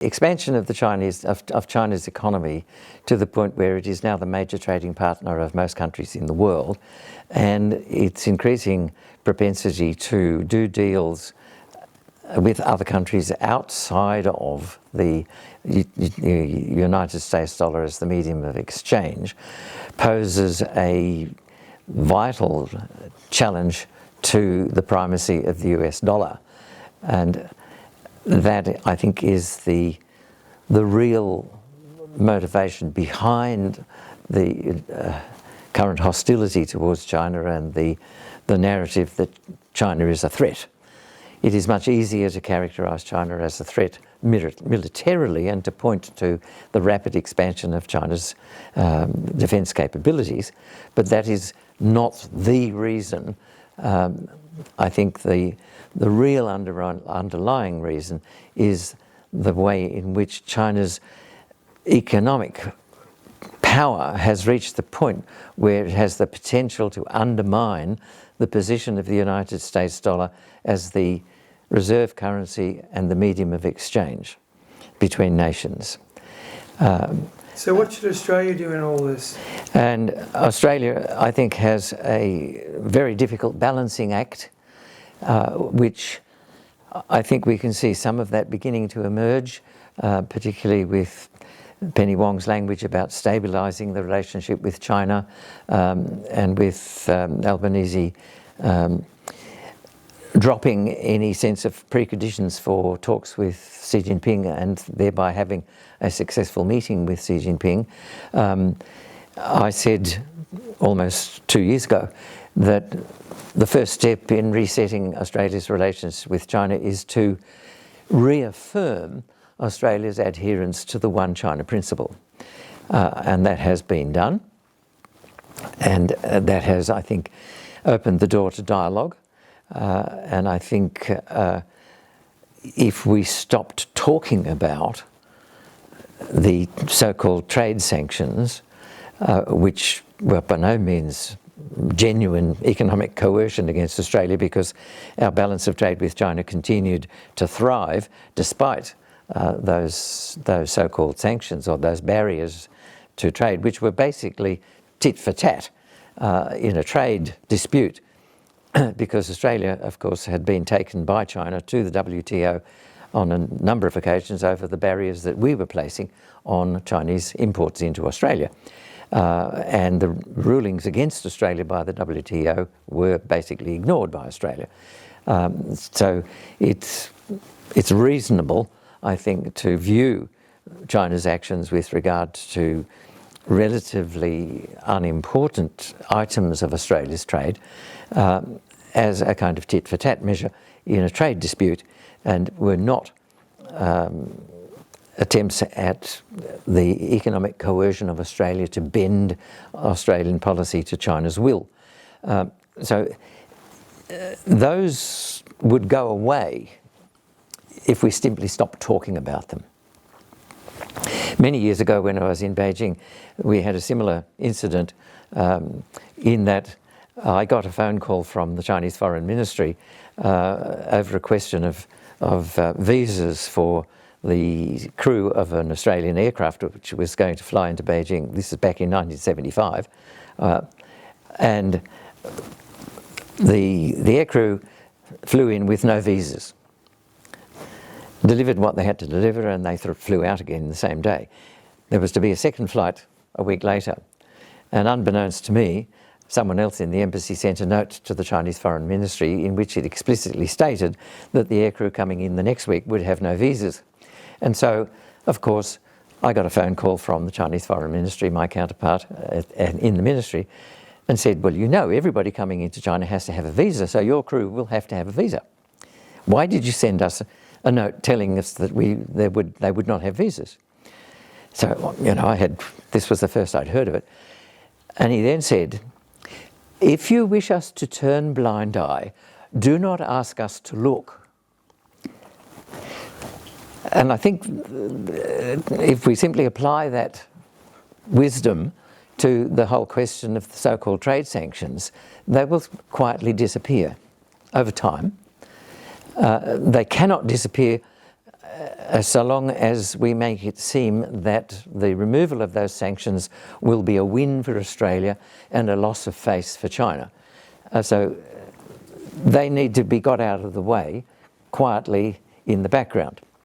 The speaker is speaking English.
expansion of China's economy to the point where it is now the major trading partner of most countries in the world, and its increasing propensity to do deals with other countries outside of the United States dollar as the medium of exchange poses a vital challenge to the primacy of the US dollar. And that, I think, is the real motivation behind the current hostility towards China and the narrative that China is a threat. It is much easier to characterize China as a threat militarily and to point to the rapid expansion of China's defense capabilities, but that is not the reason. I think the real underlying reason is the way in which China's economic power has reached the point where it has the potential to undermine the position of the United States dollar as the reserve currency and the medium of exchange between nations. So what should Australia do in all this? And Australia, I think, has a very difficult balancing act, which I think we can see some of that beginning to emerge, particularly with Penny Wong's language about stabilising the relationship with China, and with Albanese dropping any sense of preconditions for talks with Xi Jinping and thereby having a successful meeting with Xi Jinping. I said almost 2 years ago that the first step in resetting Australia's relations with China is to reaffirm Australia's adherence to the One China principle. And that has been done. And that has, I think, opened the door to dialogue. And I think if we stopped talking about the so-called trade sanctions, which were by no means genuine economic coercion against Australia, because our balance of trade with China continued to thrive despite those so-called sanctions or those barriers to trade, which were basically tit for tat in a trade dispute. Because Australia, of course, had been taken by China to the WTO on a number of occasions over the barriers that we were placing on Chinese imports into Australia. And the rulings against Australia by the WTO were basically ignored by Australia. So it's reasonable, I think, to view China's actions with regard to relatively unimportant items of Australia's trade as a kind of tit-for-tat measure in a trade dispute, and were not attempts at the economic coercion of Australia to bend Australian policy to China's will. So those would go away if we simply stopped talking about them. Many years ago when I was in Beijing, we had a similar incident in that I got a phone call from the Chinese Foreign Ministry over a question of visas for the crew of an Australian aircraft which was going to fly into Beijing. This is back in 1975. And the aircrew flew in with no visas, delivered what they had to deliver, and they flew out again the same day. There was to be a second flight a week later. And unbeknownst to me, someone else in the embassy sent a note to the Chinese Foreign Ministry in which it explicitly stated that the aircrew coming in the next week would have no visas. And so, of course, I got a phone call from the Chinese Foreign Ministry, my counterpart in the ministry, and said, well, you know, everybody coming into China has to have a visa, so your crew will have to have a visa. Why did you send us a note telling us that they would not have visas? So, you know, this was the first I'd heard of it. And he then said, if you wish us to turn blind eye, do not ask us to look. And I think if we simply apply that wisdom to the whole question of the so-called trade sanctions, they will quietly disappear over time. They cannot disappear so long as we make it seem that the removal of those sanctions will be a win for Australia and a loss of face for China. So they need to be got out of the way quietly in the background.